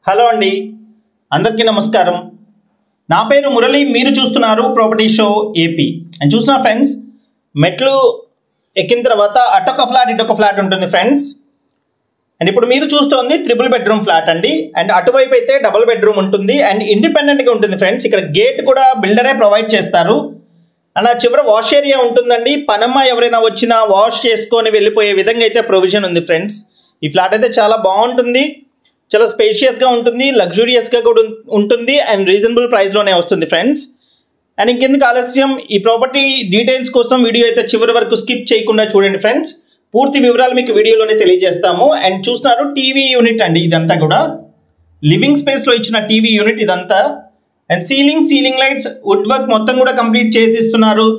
Hello అండి, అందరికీ నమస్కారం. నా పేరు మురళి. మీరు చూస్తున్నారు ప్రాపర్టీ షో ఏపీ. అండ్ చూస్తున్నా ఫ్రెండ్స్, మెట్లు ఎక్కిన తర్వాత అటొక ఫ్లాట్ ఇటొక ఫ్లాట్ ఉంటుంది ఫ్రెండ్స్. అండ్ ఇప్పుడు మీరు చూస్తోంది 3 బెడ్రూమ్ ఫ్లాట్ అండి. అండ్ అటువైపు అయితే డబుల్ బెడ్రూమ్ ఉంటుంది అండ్ ఇండిపెండెంట్గా ఉంటుంది ఫ్రెండ్స్. ఇక్కడ గేట్ కూడా బిల్డరే ప్రొవైడ్ చేస్తారు. అండ్ ఆ చివర వాష్ ఏరియా ఉంటుందండి. పనమ్మ ఎవరైనా వచ్చినా వాష్ చేసుకొని వెళ్ళిపోయే విధంగా అయితే ప్రొవిజన్ ఉంది ఫ్రెండ్స్. ఈ ఫ్లాట్ అయితే చాలా బాగుంటుంది, చాలా స్పేషియస్గా ఉంటుంది, లగ్జూరియస్గా కూడా ఉంటుంది అండ్ రీజనబుల్ ప్రైస్లోనే వస్తుంది ఫ్రెండ్స్. అండ్ ఇంకెందుకు ఆలస్యం, ఈ ప్రాపర్టీ డీటెయిల్స్ కోసం వీడియో అయితే చివరి వరకు స్కిప్ చేయకుండా చూడండి ఫ్రెండ్స్. పూర్తి వివరాలు మీకు వీడియోలోనే తెలియజేస్తాము. అండ్ చూస్తున్నారు టీవీ యూనిట్ అండి, ఇదంతా కూడా లివింగ్ స్పేస్లో ఇచ్చిన టీవీ యూనిట్ ఇదంతా. And ceiling lights wood work మొత్తం కూడా కంప్లీట్ చేసి ఇస్తున్నారు.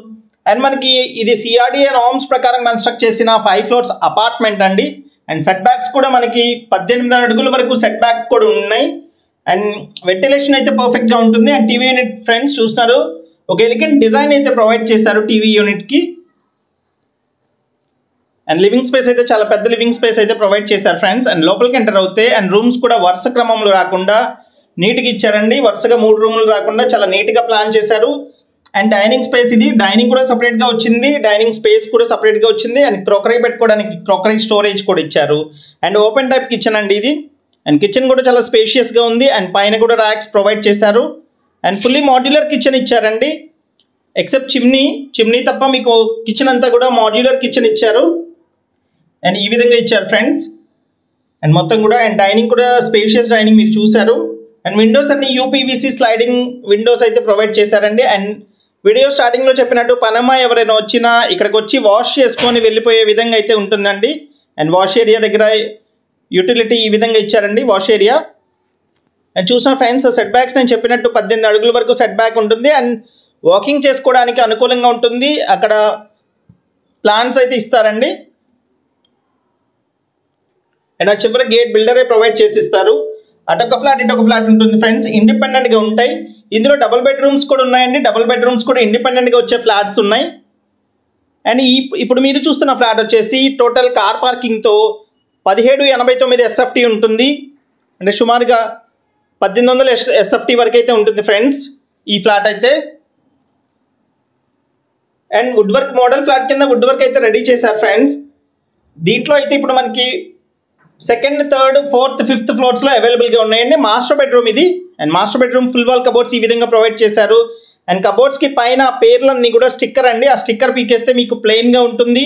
అండ్ మనకి ఇది సిఆర్డిఏ నార్మ్స్ ప్రకారం కన్స్ట్రక్ట్ చేసిన 5 ఫ్లోర్స్ అపార్ట్మెంట్ అండి. అండ్ సెట్ బ్యాక్స్ కూడా మనకి 18 అడుగుల వరకు సెట్ బ్యాక్ కూడా ఉన్నాయి. అండ్ వెంటిలేషన్ అయితే పర్ఫెక్ట్గా ఉంటుంది. అండ్ టీవీ యూనిట్ ఫ్రెండ్స్ చూస్తున్నారు, ఒక ఎలిగెంట్ డిజైన్ అయితే ప్రొవైడ్ చేశారు టీవీ యూనిట్కి. అండ్ లివింగ్ స్పేస్ అయితే చాలా పెద్ద లివింగ్ స్పేస్ అయితే ప్రొవైడ్ చేశారు ఫ్రెండ్స్. అండ్ లోపలికి ఎంటర్ అవుతే అండ్ రూమ్స్ కూడా వరుస క్రమంలో రాకుండా నీట్గా ఇచ్చారండి. వరుసగా 3 రూములు రాకుండా చాలా నీట్గా ప్లాన్ చేశారు. అండ్ డైనింగ్ స్పేస్, ఇది డైనింగ్ కూడా సపరేట్గా వచ్చింది, డైనింగ్ స్పేస్ కూడా సపరేట్గా వచ్చింది. అండ్ క్రోకరీ పెట్టుకోవడానికి క్రోకరీ స్టోరేజ్ కూడా ఇచ్చారు. అండ్ ఓపెన్ టైప్ కిచెన్ అండి ఇది. అండ్ కిచెన్ కూడా చాలా స్పేషియస్గా ఉంది. అండ్ పైన కూడా ర్యాక్స్ ప్రొవైడ్ చేశారు. అండ్ ఫుల్లీ మాడ్యులర్ కిచెన్ ఇచ్చారండి, ఎక్సెప్ట్ చిమ్నీ తప్ప మీకు కిచెన్ అంతా కూడా మాడ్యులర్ కిచెన్ ఇచ్చారు. అండ్ ఈ విధంగా ఇచ్చారు ఫ్రెండ్స్. అండ్ మొత్తం కూడా అండ్ డైనింగ్ కూడా స్పేషియస్ డైనింగ్ మీరు చూశారు. అండ్ విండోస్ అన్ని యూపీవీసీ స్లైడింగ్ విండోస్ అయితే ప్రొవైడ్ చేశారండి. అండ్ వీడియో స్టార్టింగ్లో చెప్పినట్టు పనమ్మ ఎవరైనా వచ్చినా ఇక్కడికి వచ్చి వాష్ చేసుకొని వెళ్ళిపోయే విధంగా అయితే ఉంటుందండి. అండ్ వాష్ ఏరియా దగ్గర యూటిలిటీ ఈ విధంగా ఇచ్చారండి వాష్ ఏరియా. అండ్ చూసిన ఫ్రెండ్స్, సెట్ బ్యాక్స్ నేను చెప్పినట్టు 18 అడుగుల వరకు సెట్ బ్యాక్ ఉంటుంది. అండ్ వాకింగ్ చేసుకోవడానికి అనుకూలంగా ఉంటుంది. అక్కడ ప్లాంట్స్ అయితే ఇస్తారండి. అండ్ ఆ చివరి గేట్ బిల్డరే ప్రొవైడ్ చేసి ఇస్తారు. అటొక ఫ్లాట్ ఇటొక ఫ్లాట్ ఉంటుంది ఫ్రెండ్స్, ఇండిపెండెంట్గా ఉంటాయి. ఇందులో డబుల్ బెడ్రూమ్స్ కూడా ఉన్నాయండి. డబుల్ బెడ్రూమ్స్ కూడా ఇండిపెండెంట్గా వచ్చే ఫ్లాట్స్ ఉన్నాయి. అండ్ ఇప్పుడు మీరు చూస్తున్న ఫ్లాట్ వచ్చేసి టోటల్ కార్ పార్కింగ్తో 1789 ఎస్ఎఫ్టీ ఉంటుంది. అంటే సుమారుగా 1800 ఎస్ఎఫ్టీ వరకు అయితే ఉంటుంది ఫ్రెండ్స్ ఈ ఫ్లాట్ అయితే. And wood work model flat కింద వుడ్ వర్క్ అయితే రెడీ చేశారు ఫ్రెండ్స్. దీంట్లో అయితే ఇప్పుడు మనకి 2nd, 3rd, 4th, 5th ఫ్లోర్స్లో అవైలబుల్గా ఉన్నాయండి. మాస్టర్ బెడ్రూమ్ ఇది. And master bedroom full wall cupboards ఈ విధంగా ప్రొవైడ్ చేశారు. అండ్ కబోర్డ్స్కి పైన పేర్లన్నీ కూడా స్టిక్కర్ అండి. ఆ స్టిక్కర్ పీకేస్తే మీకు ప్లెయిన్గా ఉంటుంది.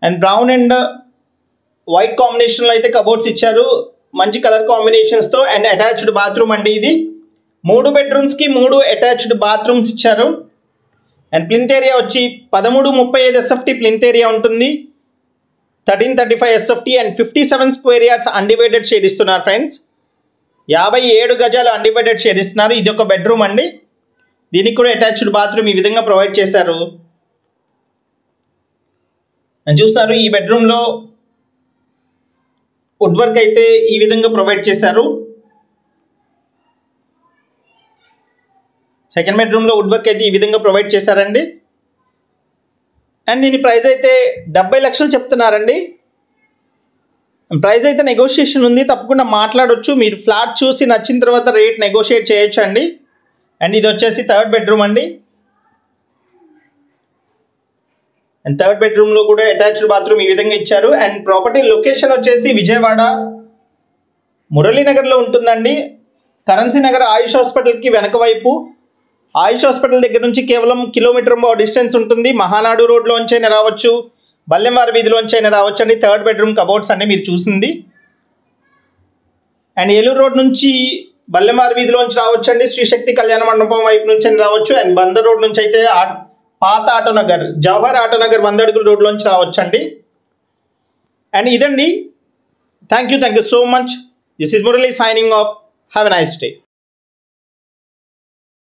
అండ్ బ్రౌన్ అండ్ వైట్ కాంబినేషన్లో అయితే కబోర్డ్స్ ఇచ్చారు, మంచి కలర్ కాంబినేషన్స్తో. అండ్ అటాచ్డ్ బాత్రూమ్ అండి ఇది. 3 బెడ్రూమ్స్కి 3 అటాచ్డ్ బాత్రూమ్స్ ఇచ్చారు. అండ్ ప్లింత్ ఏరియా వచ్చి 1335 ఎస్ఎఫ్టీ ప్లింత్ ఏరియా ఉంటుంది. 1335 SFT and 57 square yards undivided share ఇస్తున్నారు ఫ్రెండ్స్. 57 గజాలు అన్డివైడెడ్ షేర్ ఇస్తున్నారు. ఇది ఒక బెడ్రూమ్ అండి. దీనికి కూడా అటాచ్డ్ బాత్రూమ్ ఈ విధంగా ప్రొవైడ్ చేశారు. అని చూస్తారు, ఈ బెడ్రూమ్లో వుడ్ వర్క్ అయితే ఈ విధంగా ప్రొవైడ్ చేశారు. సెకండ్ బెడ్రూమ్లో వుడ్ వర్క్ అయితే ఈ విధంగా ప్రొవైడ్ చేశారండి. అండ్ దీని ప్రైస్ అయితే 70 లక్షలు చెప్తున్నారండి. ప్రైస్ అయితే నెగోషియేషన్ ఉంది, తప్పకుండా మాట్లాడవచ్చు. మీరు ఫ్లాట్ చూసి నచ్చిన తర్వాత రేట్ నెగోషియేట్ చేయొచ్చు అండి. అండ్ ఇది వచ్చేసి 3rd బెడ్రూమ్ అండి. అండ్ 3rd బెడ్రూమ్లో కూడా అటాచ్డ్ బాత్రూమ్ ఈ విధంగా ఇచ్చారు. అండ్ ప్రాపర్టీ లొకేషన్ వచ్చేసి విజయవాడ మురళీనగర్లో ఉంటుందండి. కరెన్సీ నగర్ ఆయుష్ హాస్పిటల్కి వెనక వైపు. ఆయుష్ హాస్పిటల్ దగ్గర నుంచి కేవలం కిలోమీటర్ డిస్టెన్స్ ఉంటుంది. మహానాడు రోడ్లోంచి అయినా రావచ్చు, బల్లెంవారి వీధిలోంచి అయినా రావచ్చు అండి. 3rd బెడ్రూమ్ కబోర్డ్స్ అండి మీరు చూసింది. అండ్ ఏలూరు రోడ్ నుంచి బల్లెంవారి వీధిలోంచి రావచ్చు అండి. శ్రీశక్తి కళ్యాణ మండపం వైపు నుంచి అయినా రావచ్చు. అండ్ బందర్ రోడ్ నుంచి అయితే పాత ఆటోనగర్, జవహర్ ఆటోనగర్ 100 అడుగుల రోడ్లోంచి రావచ్చు అండి. అండ్ ఇదండి. Thank you so much. This is Murali signing off. Have a nice day.